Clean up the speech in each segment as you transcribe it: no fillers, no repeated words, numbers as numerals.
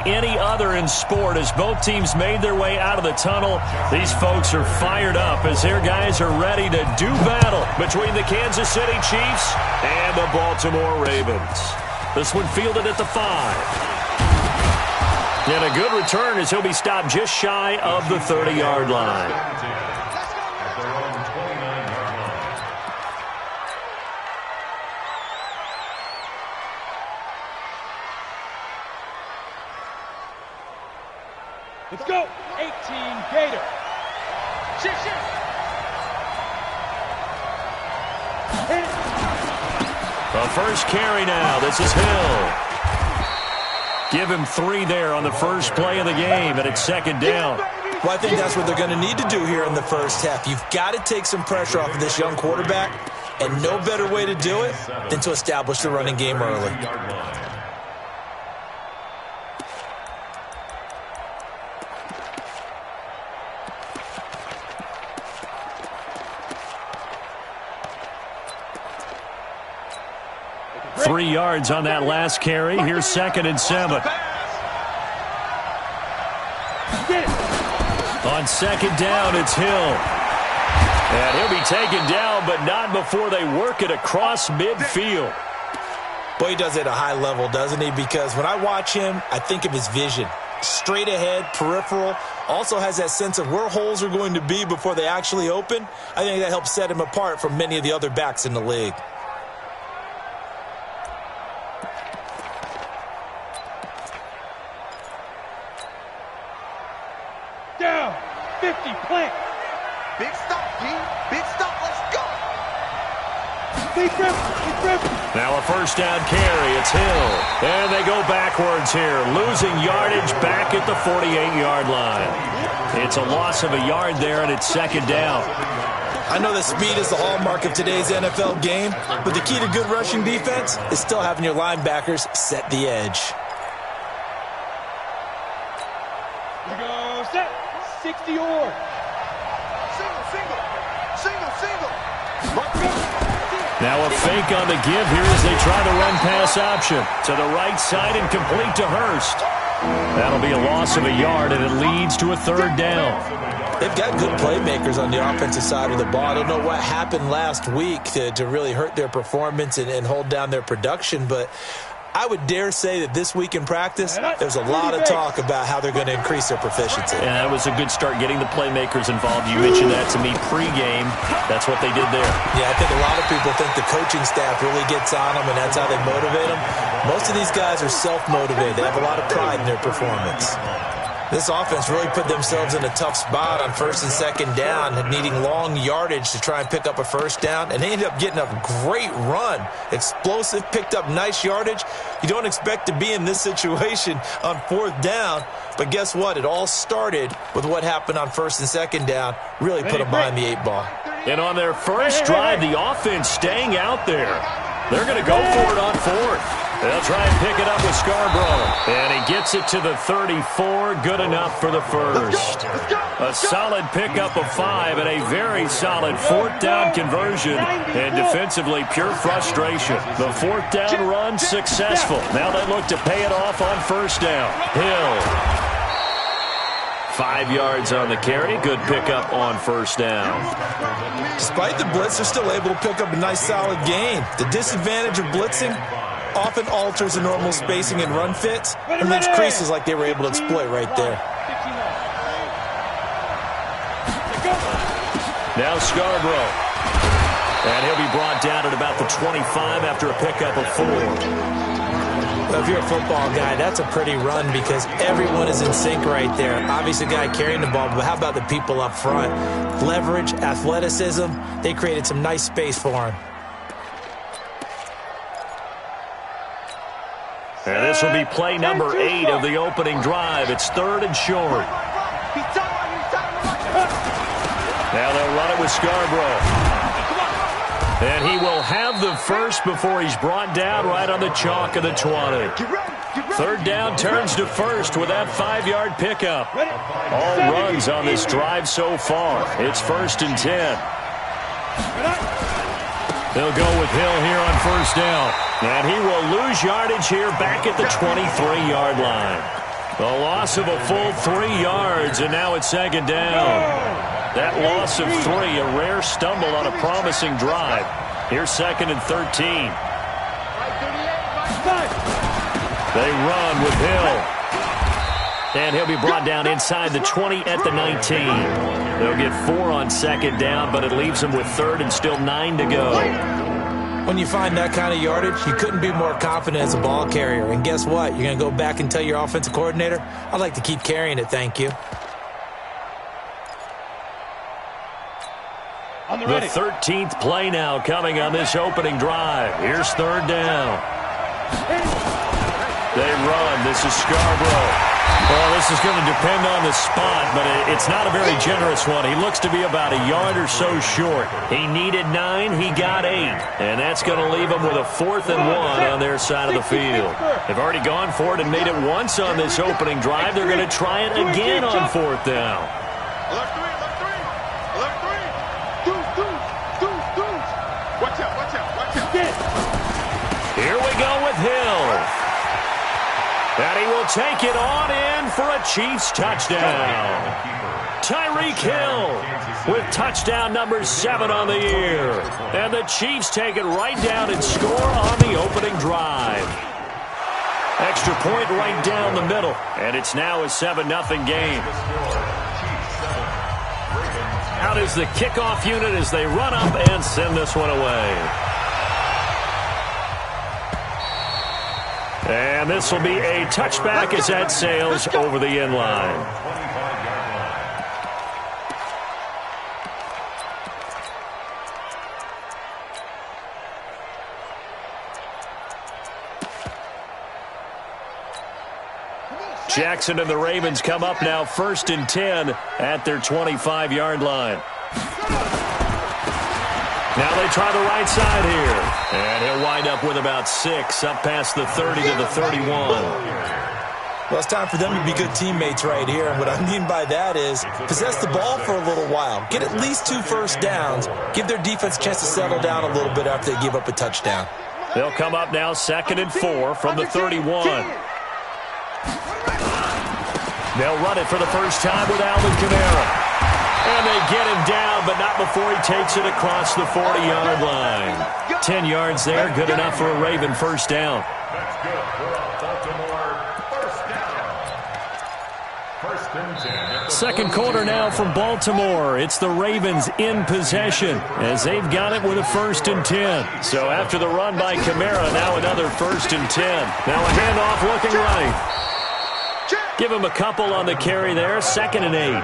any other in sport as both teams made their way out of the tunnel. These folks are fired up as their guys are ready to do battle between the Kansas City Chiefs and the Baltimore Ravens. This one fielded at the 5. And a good return as he'll be stopped just shy of the 30-yard line. Let's go. 18 Gator. Shift. The first carry now. This is Hill. Give him 3 there on the first play of the game, and it's second down. Well, I think that's what they're going to need to do here in the first half. You've got to take some pressure off of this young quarterback, and no better way to do it than to establish the running game early. Three yards on that last carry. Here's 2nd and 7. On 2nd down, it's Hill. And he'll be taken down, but not before they work it across midfield. Boy, he does it at a high level, doesn't he? Because when I watch him, I think of his vision. Straight ahead, peripheral. Also has that sense of where holes are going to be before they actually open. I think that helps set him apart from many of the other backs in the league. Down. 50, plant. Big stop, P. Big stop. Let's go. Deep rip. Now a first down carry. It's Hill. And they go backwards here, losing yardage back at the 48-yard line. It's a loss of a yard there, and it's 2nd down. I know that speed is the hallmark of today's NFL game, but the key to good rushing defense is still having your linebackers set the edge. Here we go. Set. 60 or. Single. Now a fake on the give here as they try the run-pass option. To the right side and complete to Hurst. That'll be a loss of a yard, and it leads to a 3rd down. They've got good playmakers on the offensive side of the ball. I don't know what happened last week to really hurt their performance and hold down their production, but I would dare say that this week in practice, there's a lot of talk about how they're going to increase their proficiency. And that was a good start, getting the playmakers involved. You mentioned that to me pregame. That's what they did there. Yeah, I think a lot of people think the coaching staff really gets on them, and that's how they motivate them. Most of these guys are self-motivated. They have a lot of pride in their performance. This offense really put themselves in a tough spot on 1st and 2nd down, needing long yardage to try and pick up a first down, and they ended up getting a great run. Explosive, picked up nice yardage. You don't expect to be in this situation on 4th down, but guess what? It all started with what happened on 1st and 2nd down. Really put them behind the 8 ball. And on their first drive, the offense staying out there. They're going to go for it on 4th. They'll try and pick it up with Scarborough. And he gets it to the 34. Good enough for the first. A solid pickup of 5 and a very solid 4th down conversion. And defensively, pure frustration. The 4th down run successful. Now they look to pay it off on 1st down. Hill. 5 yards on the carry. Good pickup on 1st down. Despite the blitz, they're still able to pick up a nice, solid gain. The disadvantage of blitzing often alters the normal spacing and run fits and leaves creases like they were able to exploit right there. Now Scarborough. And he'll be brought down at about the 25 after a pickup of 4. Well, if you're a football guy, that's a pretty run because everyone is in sync right there. Obviously, the guy carrying the ball, but how about the people up front? Leverage, athleticism, they created some nice space for him. And this will be play number 8 of the opening drive. It's 3rd and short. Now they'll run it with Scarborough. And he will have the first before he's brought down right on the chalk of the 20. 3rd down turns to 1st with that 5-yard pickup. All runs on this drive so far. It's 1st and 10. They'll go with Hill here on 1st down. And he will lose yardage here back at the 23-yard line. A loss of a full 3 yards, and now it's second down. That loss of 3, a rare stumble on a promising drive. Here's second and 13. They run with Hill. And he'll be brought down inside the 20 at the 19. They'll get 4 on second down, but it leaves them with third and still 9 to go. When you find that kind of yardage, you couldn't be more confident as a ball carrier. And guess what? You're going to go back and tell your offensive coordinator, I'd like to keep carrying it, thank you. The 13th play now coming on this opening drive. Here's third down. They run. This is Scarborough. Well, this is going to depend on the spot, but it's not a very generous one. He looks to be about a yard or so short. He needed 9. He got 8. And that's going to leave him with a 4th and 1 on their side of the field. They've already gone for it and made it once on this opening drive. They're going to try it again on 4th down. Left three. Deuce. Watch out. Here we go with Hill. And he will take it on in for a Chiefs touchdown. Tyreek Hill with touchdown number 7 on the year. And the Chiefs take it right down and score on the opening drive. Extra point right down the middle. And it's now a 7-0 game. Out is the kickoff unit as they run up and send this one away. And this will be a touchback as that sails over the end line. Jackson and the Ravens come up now 1st and 10 at their 25-yard line. Now they try the right side here. And he'll wind up with about 6 up past the 30 to the 31. Well, it's time for them to be good teammates right here. And what I mean by that is possess the ball for a little while. Get at least 2 first downs. Give their defense a chance to settle down a little bit after they give up a touchdown. They'll come up now 2nd and 4 from the 31. They'll run it for the first time with Alvin Kamara. And they get him down, but not before he takes it across the 40-yard line. 10 yards there, good enough for a Raven first down. That's good for a Baltimore first down. 1st and 10. Second quarter now from Baltimore. It's the Ravens in possession as they've got it with a 1st and 10. So after the run by Kamara, now another 1st and 10. Now a handoff looking right. Give him a couple on the carry there, 2nd and 8.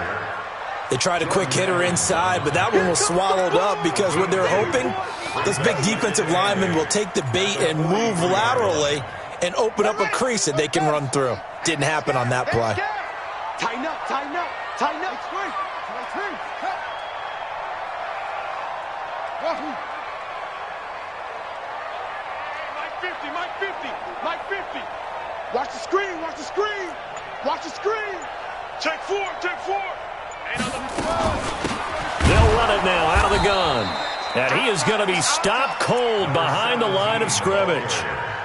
They tried a quick hitter inside, but that one was swallowed up because what they're hoping, those big defensive linemen will take the bait and move laterally and open up a crease that they can run through. Didn't happen on that play. Tighten up. Mike 50. Watch the screen. Check 4. They'll run it now out of the gun. And he is going to be stopped cold behind the line of scrimmage.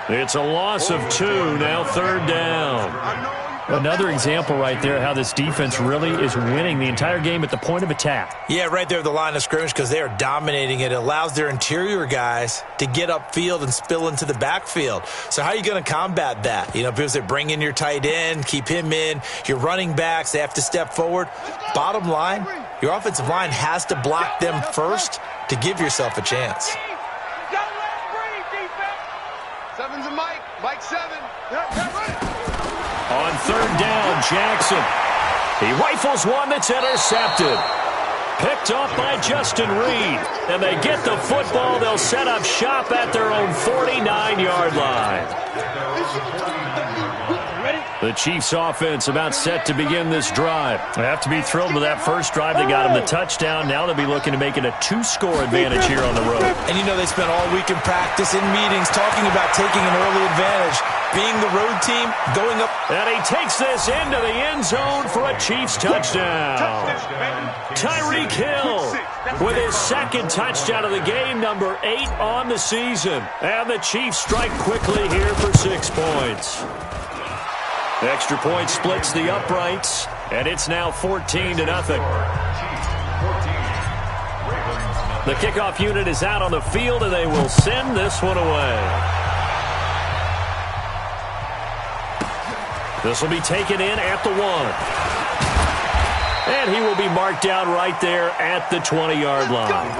It's a loss of 2, now 3rd down. Another example right there how this defense really is winning the entire game at the point of attack. Yeah, right there at the line of scrimmage because they are dominating it. It allows their interior guys to get upfield and spill into the backfield. So how are you going to combat that? You know, because they bring in your tight end, keep him in. Your running backs, they have to step forward. Bottom line, your offensive line has to block them first to give yourself a chance. Seven's a Mike. Mike 7. On 3rd down, Jackson. He rifles one that's intercepted. Picked off by Justin Reed. And they get the football. They'll set up shop at their own 49-yard line. The Chiefs offense about set to begin this drive. They have to be thrilled with that first drive. They got him the touchdown. Now they'll be looking to make it a 2-score advantage here on the road. And you know they spent all week in practice, in meetings, talking about taking an early advantage. Being the road team, going up. And he takes this into the end zone for a Chiefs touchdown. Tyreek Hill with his 2nd touchdown of the game, number 8 on the season. And the Chiefs strike quickly here for 6 points. Extra point splits the uprights, and it's now 14-0. The kickoff unit is out on the field, and they will send this one away. This will be taken in at the 1. And he will be marked down right there at the 20-yard line.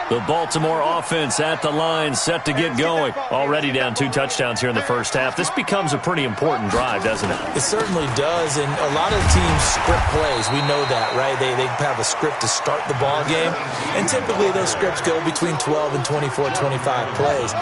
The Baltimore offense at the line, set to get going. Already down 2 touchdowns here in the first half. This becomes a pretty important drive, doesn't it? It certainly does, and a lot of teams script plays. We know that, right? They have a script to start the ball game, and typically those scripts go between 12 and 24, 25 plays.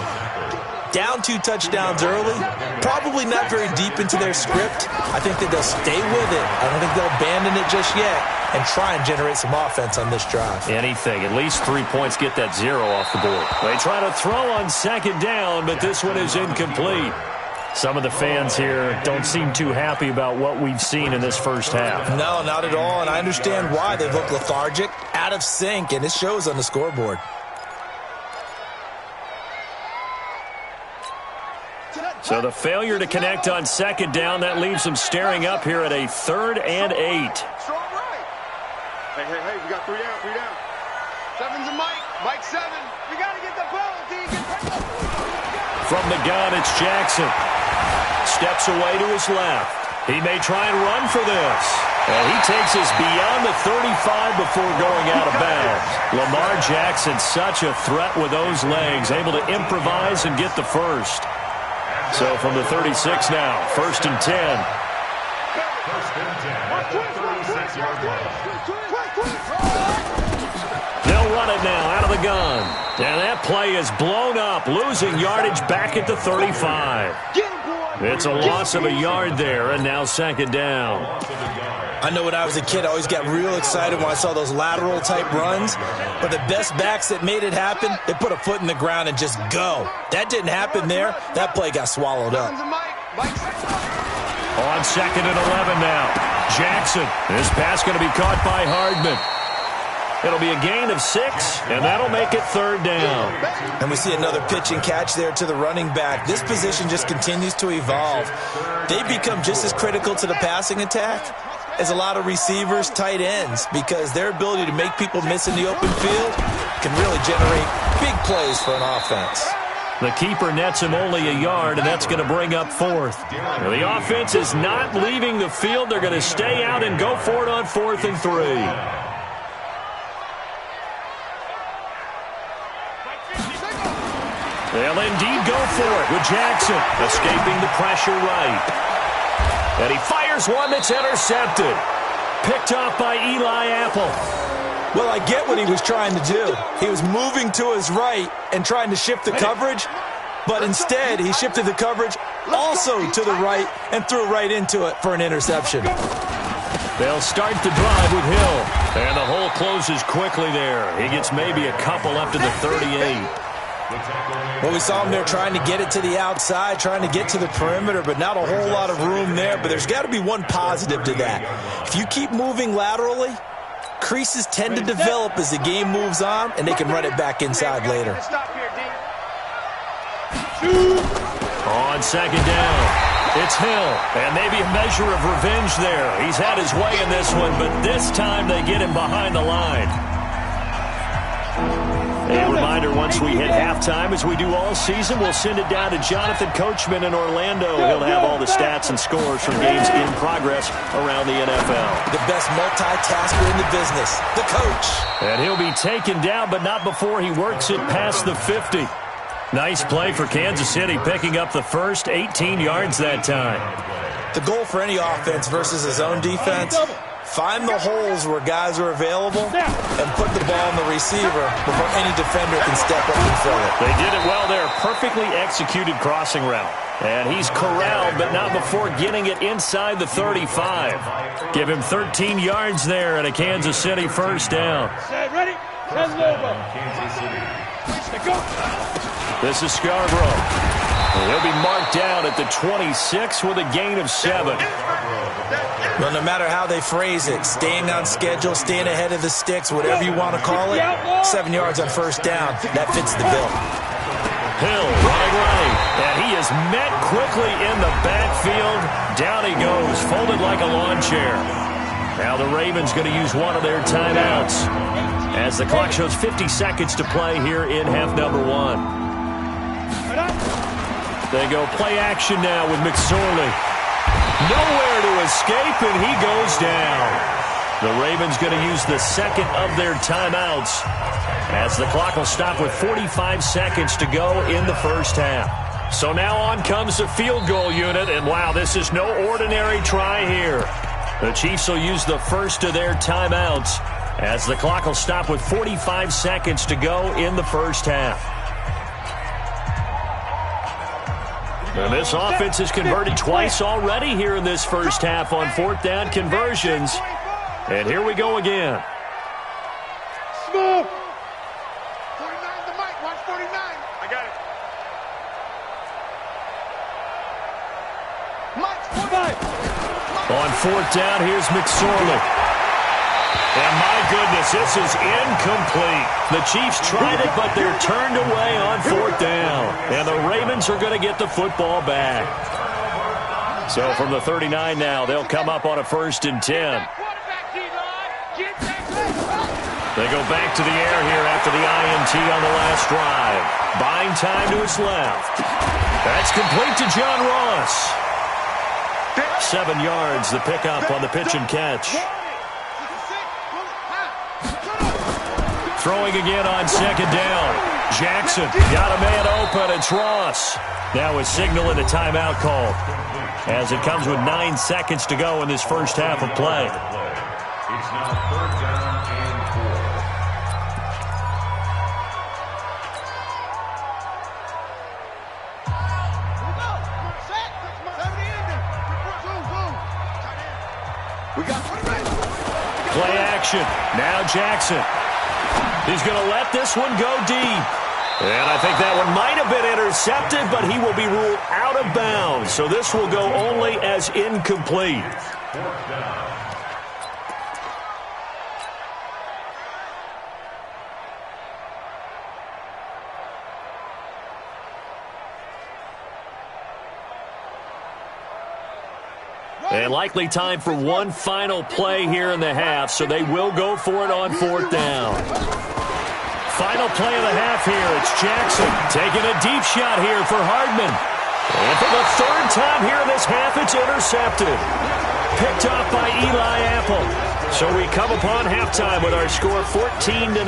Down 2 touchdowns early, probably not very deep into their script. I think that they'll stay with it. I don't think they'll abandon it just yet and try and generate some offense on this drive. Anything. At least 3 points get that 0 off the board. They try to throw on second down, but this one is incomplete. Some of the fans here don't seem too happy about what we've seen in this first half. No, not at all, and I understand why. They look lethargic, out of sync, and it shows on the scoreboard. So the failure to connect on second down, that leaves them staring up here at a 3rd and 8. Hey, we got 3 down. 7's a Mike. Mike 7. We got to get the ball, D. From the gun, it's Jackson. Steps away to his left. He may try and run for this. And he takes us beyond the 35 before going out of bounds. Lamar Jackson, such a threat with those legs, able to improvise and get the first. So from the 36 now, 1st and 10. 1st and 10 at the 36-yard line. They'll run it now out of the gun. And that play is blown up, losing yardage back at the 35. It's a loss of a yard there, and now 2nd down. I know when I was a kid, I always got real excited when I saw those lateral-type runs. But the best backs that made it happen, they put a foot in the ground and just go. That didn't happen there. That play got swallowed up. On 2nd and 11 now. Jackson. This pass going to be caught by Hardman. It'll be a gain of 6, and that'll make it 3rd down. And we see another pitch and catch there to the running back. This position just continues to evolve. They become just as critical to the passing attack as a lot of receivers, tight ends, because their ability to make people miss in the open field can really generate big plays for an offense. The keeper nets him only a yard, and that's going to bring up 4th. Now, the offense is not leaving the field. They're going to stay out and go for it on 4th and 3. They'll indeed go for it with Jackson escaping the pressure right. And he fires one that's intercepted. Picked off by Eli Apple. Well, I get what he was trying to do. He was moving to his right and trying to shift the coverage, but instead he shifted the coverage also to the right and threw right into it for an interception. They'll start the drive with Hill. And the hole closes quickly there. He gets maybe a couple up to the 38. Well, we saw him there trying to get it to the outside, trying to get to the perimeter, but not a whole lot of room there. But there's got to be one positive to that. If you keep moving laterally, creases tend to develop as the game moves on, and they can run it back inside later. On 2nd down, it's Hill, and maybe a measure of revenge there. He's had his way in this one, but this time they get him behind the line. A reminder, once we hit halftime, as we do all season, we'll send it down to Jonathan Coachman in Orlando. He'll have all the stats and scores from games in progress around the NFL. The best multitasker in the business, the coach. And he'll be taken down, but not before he works it past the 50. Nice play for Kansas City, picking up the first 18 yards that time. The goal for any offense versus his own defense, find the holes where guys are available and put the ball on the receiver before any defender can step up and fill it. They did it well there. Perfectly executed crossing route. And he's corralled, but not before getting it inside the 35. Give him 13 yards there and a Kansas City first down. Ready? Let's go. This is Scarborough. And he'll be marked down at the 26 with a gain of 7. Well, no matter how they phrase it, staying on schedule, staying ahead of the sticks, whatever you want to call it, 7 yards on first down, that fits the bill. Hill running right, and he is met quickly in the backfield. Down he goes, folded like a lawn chair. Now the Ravens going to use one of their timeouts as the clock shows 50 seconds to play here in half number 1. They go play action now with McSorley. Nowhere to escape, and he goes down. The Ravens going to use the second of their timeouts as the clock will stop with 45 seconds to go in the first half. So now on comes the field goal unit, and wow, this is no ordinary try here. The Chiefs will use the first of their timeouts as the clock will stop with 45 seconds to go in the first half. And this offense has converted twice already here in this first half on fourth down conversions. And here we go again. Smooth. 49 the mic. Watch 49. I got it. Mike, 45. On fourth down, here's McSorley. And my goodness, this is incomplete. The Chiefs tried it, but they're turned away on fourth down. And the Ravens are going to get the football back. So from the 39 now, they'll come up on a 1st and 10. They go back to the air here after the INT on the last drive. Buying time to his left. That's complete to John Ross. 7 yards, the pickup on the pitch and catch. Throwing again on second down. Jackson got a man open. It's Ross. Now a signal and a timeout call as it comes with 9 seconds to go in this first half of play. It's now 3rd down and 4. Play action. Now Jackson. He's going to let this one go deep. And I think that one might have been intercepted, but he will be ruled out of bounds. So this will go only as incomplete. 4th down. And likely time for one final play here in the half, so they will go for it on 4th down. Final play of the half here. It's Jackson taking a deep shot here for Hardman. And for the 3rd time here in this half, it's intercepted. Picked off by Eli Apple. So we come upon halftime with our score 14-0.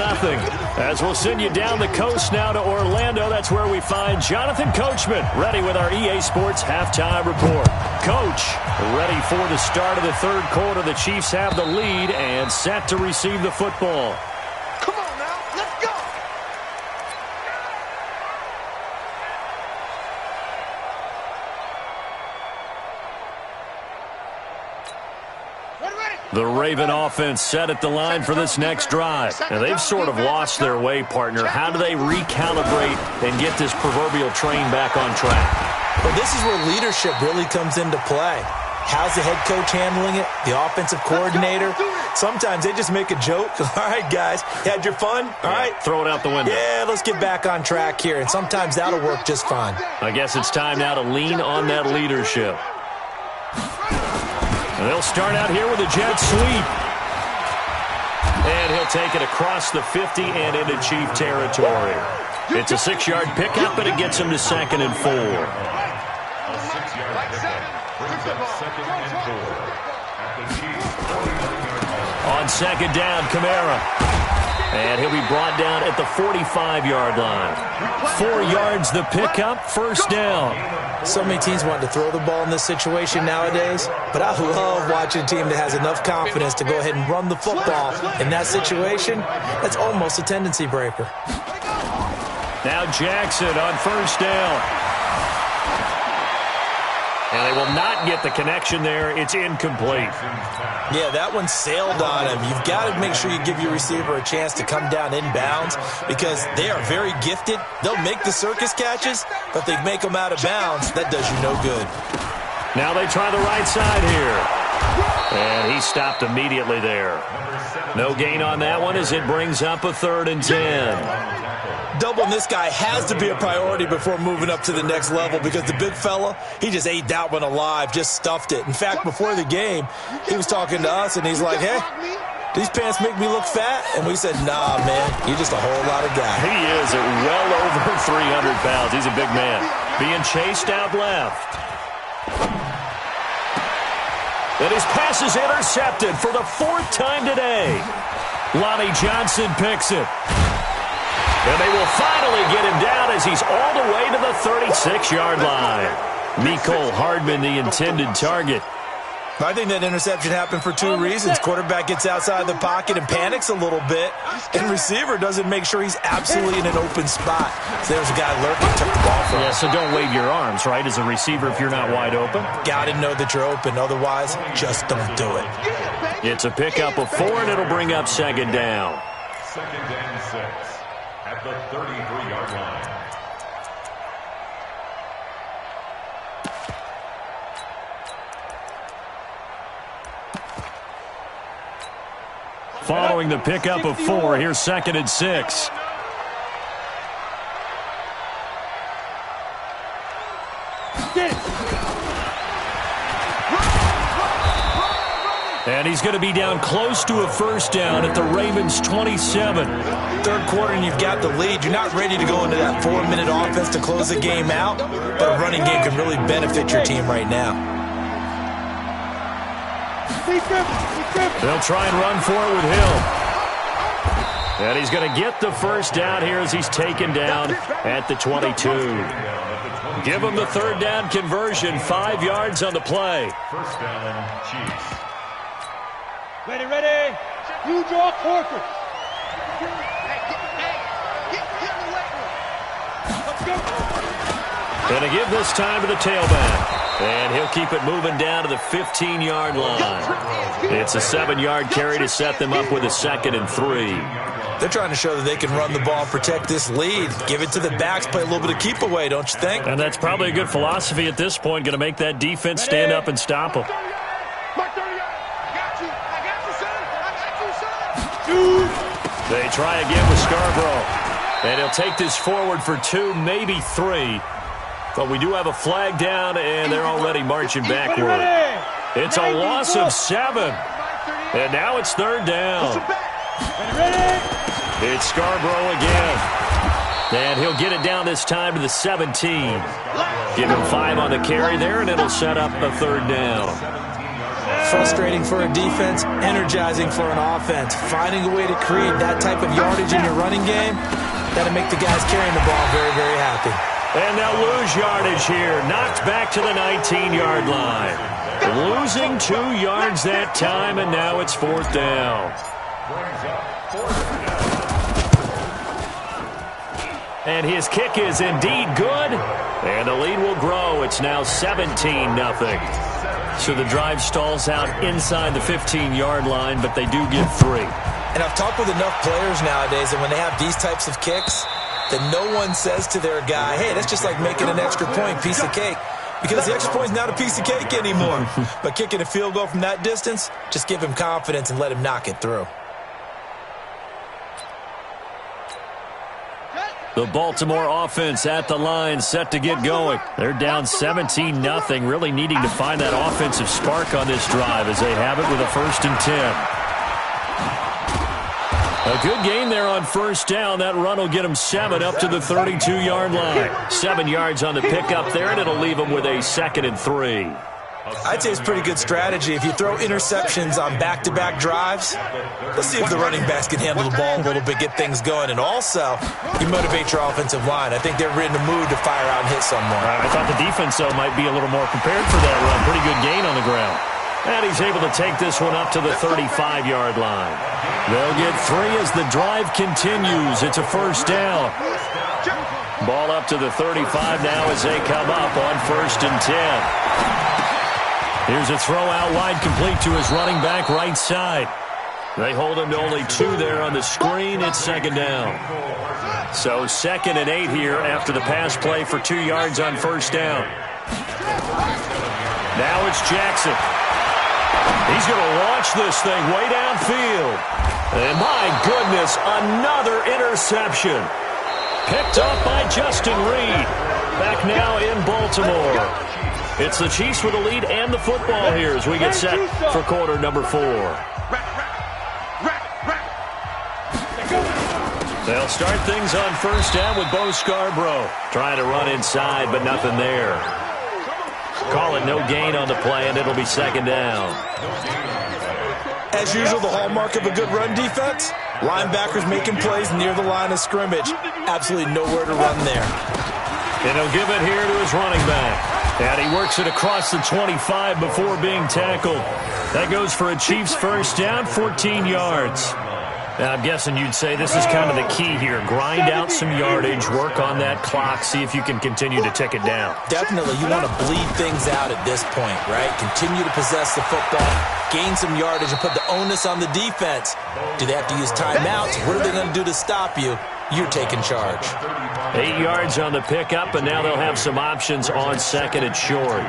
As we'll send you down the coast now to Orlando, that's where we find Jonathan Coachman ready with our EA Sports halftime report. Coach, ready for the start of the 3rd quarter. The Chiefs have the lead and set to receive the football. Come on now, let's go. The Raven offense set at the line for this next drive. And they've sort of lost their way, partner. How do they recalibrate and get this proverbial train back on track? Well, this is where leadership really comes into play. How's the head coach handling it? The offensive coordinator? Sometimes they just make a joke. All right, guys, had your fun? All right. Throw it out the window. Yeah, let's get back on track here. And sometimes that'll work just fine. I guess it's time now to lean on that leadership. And they'll start out here with a jet sweep. And he'll take it across the 50 and into Chief territory. It's a 6-yard pickup, and it gets him to 2nd and 4. A 6-yard pickup brings up 2nd and 4 at the Chiefs' 49-yard line. On second down, Kamara. And he'll be brought down at the 45-yard line. 4 yards the pickup, 1st down. So many teams want to throw the ball in this situation nowadays, but I love watching a team that has enough confidence to go ahead and run the football. In that situation, that's almost a tendency breaker. Now Jackson on 1st down. And they will not get the connection there. It's incomplete. Yeah, that one sailed on him. You've got to make sure you give your receiver a chance to come down inbounds because they are very gifted. They'll make the circus catches, but if they make them out of bounds, that does you no good. Now they try the right side here. And he stopped immediately there. No gain on that one as it brings up a 3rd and 10. Doubling this guy has to be a priority before moving up to the next level because the big fella, he just ate that one alive, just stuffed it. In fact, before the game, he was talking to us, and he's like, hey, these pants make me look fat? And we said, nah, man, you're just a whole lot of guy. He is at well over 300 pounds. He's a big man. Being chased out left. And his pass is intercepted for the 4th time today. Lonnie Johnson picks it. And they will finally get him down as he's all the way to the 36-yard line. Mecole Hardman, the intended target. I think that interception happened for 2 reasons. Quarterback gets outside the pocket and panics a little bit, and receiver doesn't make sure he's absolutely in an open spot. So there's a guy lurking, took the ball from him. Yeah, so don't wave your arms, right, as a receiver if you're not wide open. Got to know that you're open. Otherwise, just don't do it. It's a pickup of 4, and it'll bring up 2nd down. 2nd and 6 at the 33-yard line. Following the pickup of 4, here's 2nd and 6. And he's going to be down close to a 1st down at the Ravens' 27. 3rd quarter and you've got the lead. You're not ready to go into that 4-minute offense to close the game out, but a running game can really benefit your team right now. They'll try and run for it with Hill. And he's going to get the 1st down here as he's taken down at the 22. Give him the 3rd down conversion, 5 yards on the play. 1st down, Chiefs. Ready. You draw quarter. Let's go. Going to give this time to the tailback. And he'll keep it moving down to the 15-yard line. It's a 7-yard carry to set them up with a 2nd and 3. They're trying to show that they can run the ball and protect this lead. Give it to the backs, play a little bit of keep away, don't you think? And that's probably a good philosophy at this point. Going to make that defense stand up and stop them. They try again with Scarborough. And he'll take this forward for 2, maybe 3. But we do have a flag down, and they're already marching backward. It's a loss of 7. And now it's 3rd down. It's Scarborough again. And he'll get it down this time to the 17. Give him 5 on the carry there, and it'll set up a 3rd down. Frustrating for a defense, energizing for an offense. Finding a way to create that type of yardage in your running game, that'll make the guys carrying the ball very, very happy. And they'll lose yardage here. Knocked back to the 19-yard line. Losing 2 yards that time, and now it's 4th down. And his kick is indeed good. And the lead will grow. It's now 17-0. So the drive stalls out inside the 15-yard line, but they do get 3. And I've talked with enough players nowadays, and when they have these types of kicks, that no one says to their guy, hey, that's just like making an extra point, piece of cake. Because the extra point is not a piece of cake anymore. But kicking a field goal from that distance, just give him confidence and let him knock it through. The Baltimore offense at the line, set to get going. They're down 17-0, really needing to find that offensive spark on this drive as they have it with a 1st and 10. A good gain there on 1st down. That run will get them 7 up to the 32-yard line. 7 yards on the pickup there, and it'll leave them with a 2nd and 3. I'd say it's pretty good strategy. If you throw interceptions on back-to-back drives, let's see if the running backs can handle the ball a little bit, get things going. And also, you motivate your offensive line. I think they're in the mood to fire out and hit someone. I thought the defense, though, might be a little more prepared for that run. Pretty good gain on the ground. And he's able to take this one up to the 35-yard line. They'll get 3 as the drive continues. It's a 1st down. Ball up to the 35 now as they come up on 1st and 10. Here's a throw out wide, complete to his running back right side. They hold him to only 2 there on the screen. It's 2nd down. So 2nd and 8 here after the pass play for 2 yards on 1st down. Now it's Jackson. He's going to launch this thing way downfield. And my goodness, another interception. Picked up by Justin Reed. Back now in Baltimore. It's the Chiefs with the lead and the football here as we get set for quarter number 4. They'll start things on 1st down with Bo Scarborough. Trying to run inside, but nothing there. Call it no gain on the play, and it'll be 2nd down. As usual, the hallmark of a good run defense, linebackers making plays near the line of scrimmage. Absolutely nowhere to run there. And he'll give it here to his running back. And he works it across the 25 before being tackled. That goes for a Chiefs 1st down, 14 yards. Now, I'm guessing you'd say this is kind of the key here. Grind out some yardage, work on that clock, see if you can continue to tick it down. Definitely, you want to bleed things out at this point, right? Continue to possess the football, gain some yardage, and put the onus on the defense. Do they have to use timeouts? What are they going to do to stop you? You're taking charge. 8 yards on the pickup, and now they'll have some options on 2nd and short.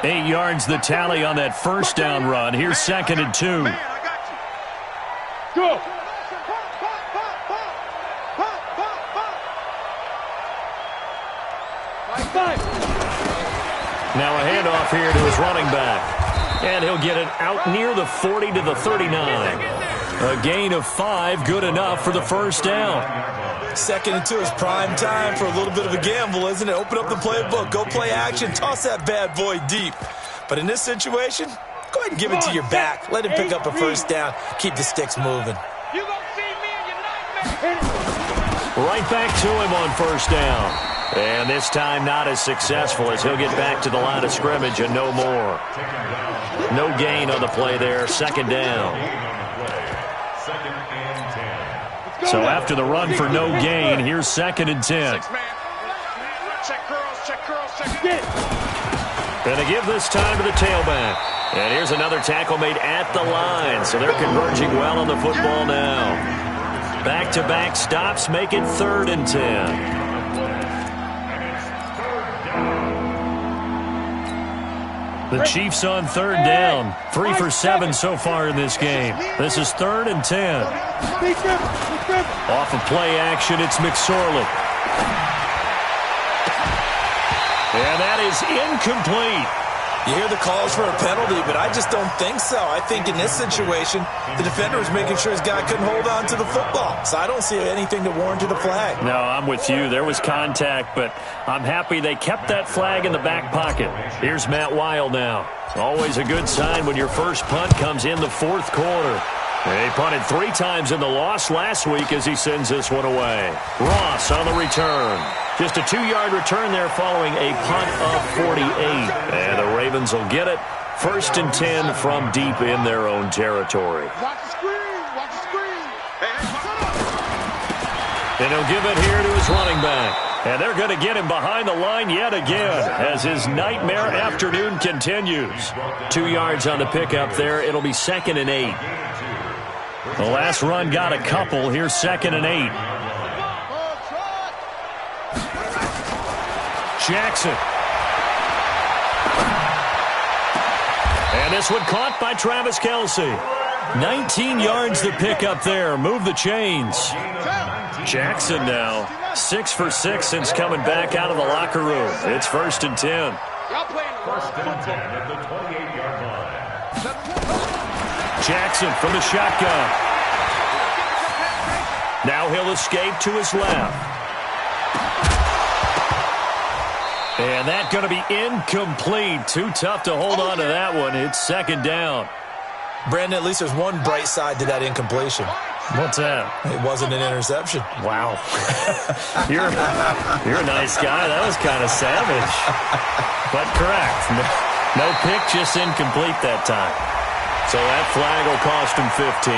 8 yards the tally on that 1st down run. Here's 2nd and 2. Go! Now a handoff here to his running back. And he'll get it out near the 40 to the 39. A gain of 5, good enough for the 1st down. 2nd and 2 is prime time for a little bit of a gamble, isn't it? Open up the playbook, go play action, toss that bad boy deep. But in this situation, go ahead and give it to your back. Let him pick up a 1st down. Keep the sticks moving. You gonna see me in your nightmare. Right back to him on 1st down. And this time not as successful as he'll get back to the line of scrimmage and no more. No gain on the play there. 2nd down. So after the run for no gain, here's 2nd and 10. Check curls, check. Gonna give this time to the tailback. And here's another tackle made at the line. So they're converging well on the football now. Back-to-back stops make it 3rd and 10. The Chiefs on 3rd down. 3 for 7 so far in this game. This is 3rd and 10. Off of play action, it's McSorley. And that is incomplete. You hear the calls for a penalty, but I just don't think so. I think in this situation, the defender was making sure his guy couldn't hold on to the football. So I don't see anything to warrant a flag. No, I'm with you. There was contact, but I'm happy they kept that flag in the back pocket. Here's Matt Weil now. Always a good sign when your first punt comes in the 4th quarter. He punted 3 times in the loss last week as he sends this one away. Ross on the return. Just a 2-yard return there following a punt of 48. And the Ravens will get it. 1st and 10 from deep in their own territory. Watch the screen, watch the screen. And he'll give it here to his running back. And they're going to get him behind the line yet again as his nightmare afternoon continues. 2 yards on the pickup there. It'll be 2nd and 8. The last run got a couple. Here's 2nd and 8. Jackson. And this one caught by Travis Kelce. 19 yards to pick up there. Move the chains. Jackson now 6 for 6 since coming back out of the locker room. It's 1st and 10. First and 10 at the 28-yard line. Jackson from the shotgun. Now he'll escape to his left. And that's going to be incomplete. Too tough to hold on to that one. It's 2nd down. Brandon, at least there's one bright side to that incompletion. What's that? It wasn't an interception. Wow. You're a nice guy. That was kind of savage. But correct. No pick, just incomplete that time. So that flag will cost him 15.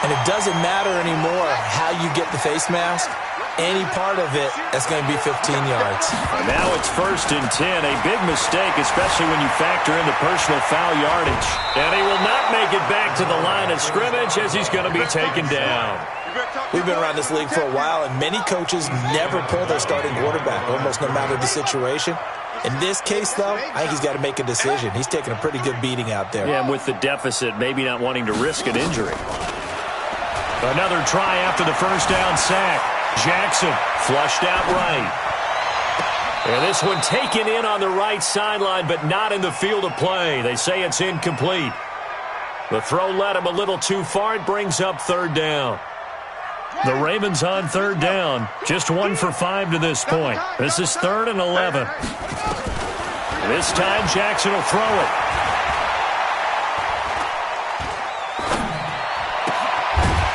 And it doesn't matter anymore how you get the face mask. any part of it, that's going to be 15 yards. And now it's 1st and 10. A big mistake, especially when you factor in the personal foul yardage. And he will not make it back to the line of scrimmage as he's going to be taken down. We've been around this league for a while, and many coaches never pull their starting quarterback, almost no matter the situation. In this case, though, I think he's got to make a decision. He's taking a pretty good beating out there. Yeah, and with the deficit, maybe not wanting to risk an injury. Another try after the first down sack. Jackson flushed out right. And this one taken in on the right sideline, but not in the field of play. They say it's incomplete. The throw led him a little too far. It brings up 3rd down. The Ravens on 3rd down. Just 1 for 5 to this point. This is 3rd and 11. This time Jackson will throw it.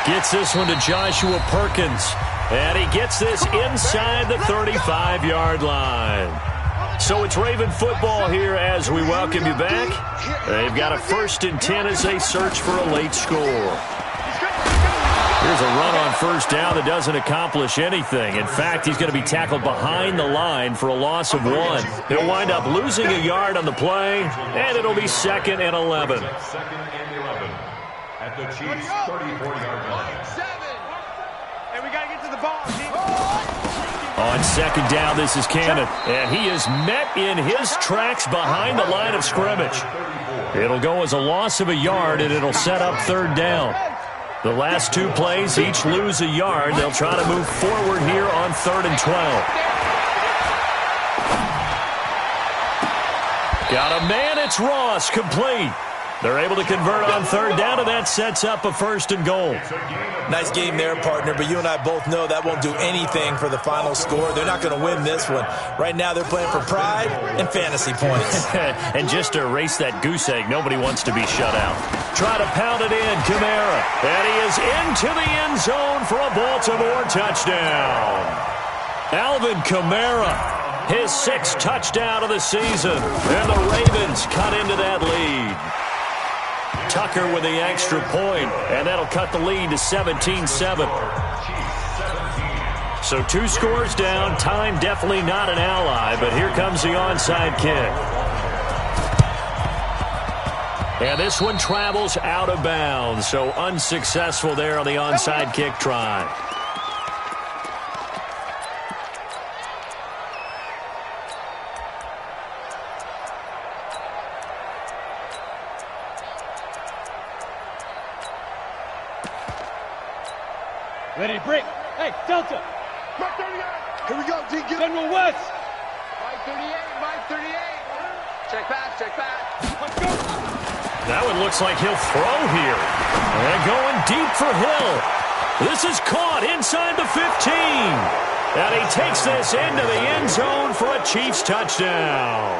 Gets this one to Joshua Perkins. And he gets this inside the 35-yard line. So it's Raven football here as we welcome you back. They've got a 1st and 10 as they search for a late score. Here's a run on 1st down that doesn't accomplish anything. In fact, he's going to be tackled behind the line for a loss of 1. He'll wind up losing a yard on the play, and it'll be 2nd and 11. 2nd and 11 at the Chiefs' 34-yard line. Hey, we got to get to the ball. On 2nd down, this is Cannon, and he is met in his tracks behind the line of scrimmage. It'll go as a loss of a yard, and it'll set up 3rd down. The last 2 plays each lose a yard. They'll try to move forward here on 3rd and 12. Got a man, it's Ross, complete. They're able to convert on 3rd down, and that sets up a 1st and goal. Nice game there, partner, but you and I both know that won't do anything for the final score. They're not going to win this one. Right now they're playing for pride and fantasy points. And just to erase that goose egg, nobody wants to be shut out. Try to pound it in, Kamara. And he is into the end zone for a Baltimore touchdown. Alvin Kamara, his 6th touchdown of the season. And the Ravens cut into that lead. Tucker with the extra point, and that'll cut the lead to 17-7. So 2 scores down. Time definitely not an ally, but here comes the onside kick. And this one travels out of bounds, so unsuccessful there on the onside kick try. Ready to break. Hey, Delta. Here we go, D. Get General West. Mike 38, Mike 38. Check back, check back. Let's go. That one looks like he'll throw here. And going deep for Hill. This is caught inside the 15. And he takes this into the end zone for a Chiefs touchdown.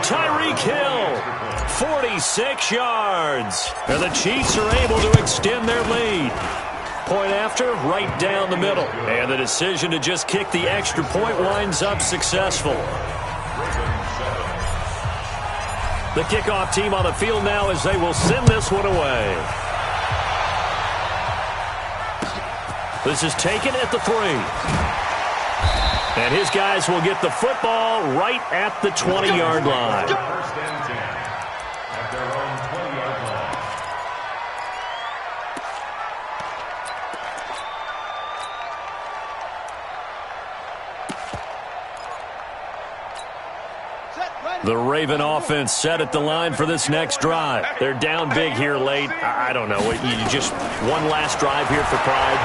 Tyreek Hill, 46 yards. And the Chiefs are able to extend their lead. Point after, right down the middle. And the decision to just kick the extra point winds up successful. The kickoff team on the field now as they will send this one away. This is taken at the 3. And his guys will get the football right at the 20-yard line. First and 10 at their own 20-yard line. The Raven offense set at the line for this next drive. They're down big here late. I don't know. You just one last drive here for pride.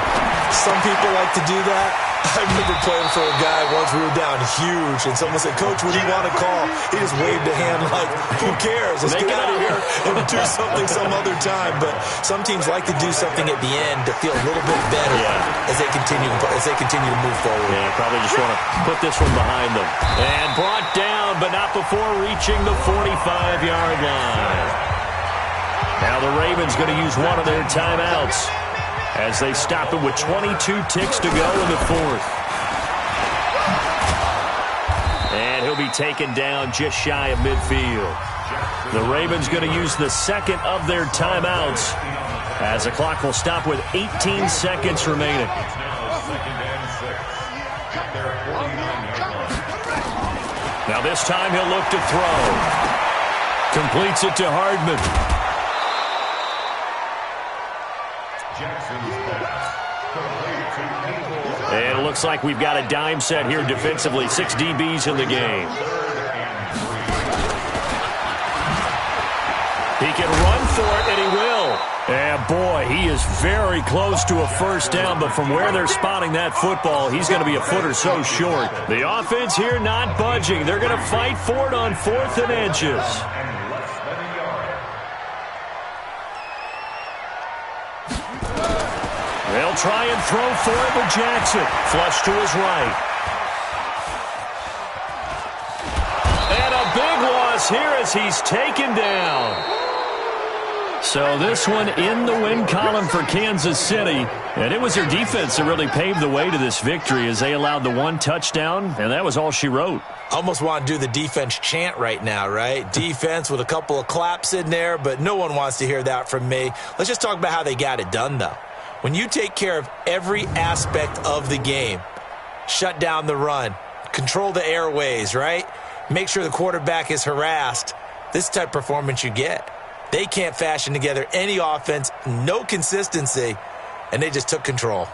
Some people like to do that. I remember playing for a guy once. We were down huge, and someone said, "Coach, what do you want to call?" He just waved a hand like, "Who cares? Let's get out of here and do something some other time." But some teams like to do something at the end to feel a little bit better as they continue to move forward. Yeah, probably just want to put this one behind them. And brought down, but not before reaching the 45-yard line. Now the Ravens going to use one of their timeouts as they stop it with 22 ticks to go in the 4th. And he'll be taken down just shy of midfield. The Ravens going to use the 2nd of their timeouts as the clock will stop with 18 seconds remaining. Now 2nd and 6. this time he'll look to throw. Completes it to Hardman. Jackson's pass. Complete to Abel. And it looks like we've got a dime set here defensively. 6 DBs in the game. He can run for it, and he will. And, boy, he is very close to a first down, but from where they're spotting that football, he's going to be a foot or so short. The offense here not budging. They're going to fight for it on 4th and inches. They'll try and throw for it with Jackson. Flush to his right. And a big loss here as he's taken down. So this one in the win column for Kansas City. And it was their defense that really paved the way to this victory as they allowed the 1 touchdown, and that was all she wrote. Almost want to do the defense chant right now, right? Defense with a couple of claps in there, but no one wants to hear that from me. Let's just talk about how they got it done, though. When you take care of every aspect of the game, shut down the run, control the airways, right? Make sure the quarterback is harassed. This type of performance you get. They can't fashion together any offense, no consistency, and they just took control.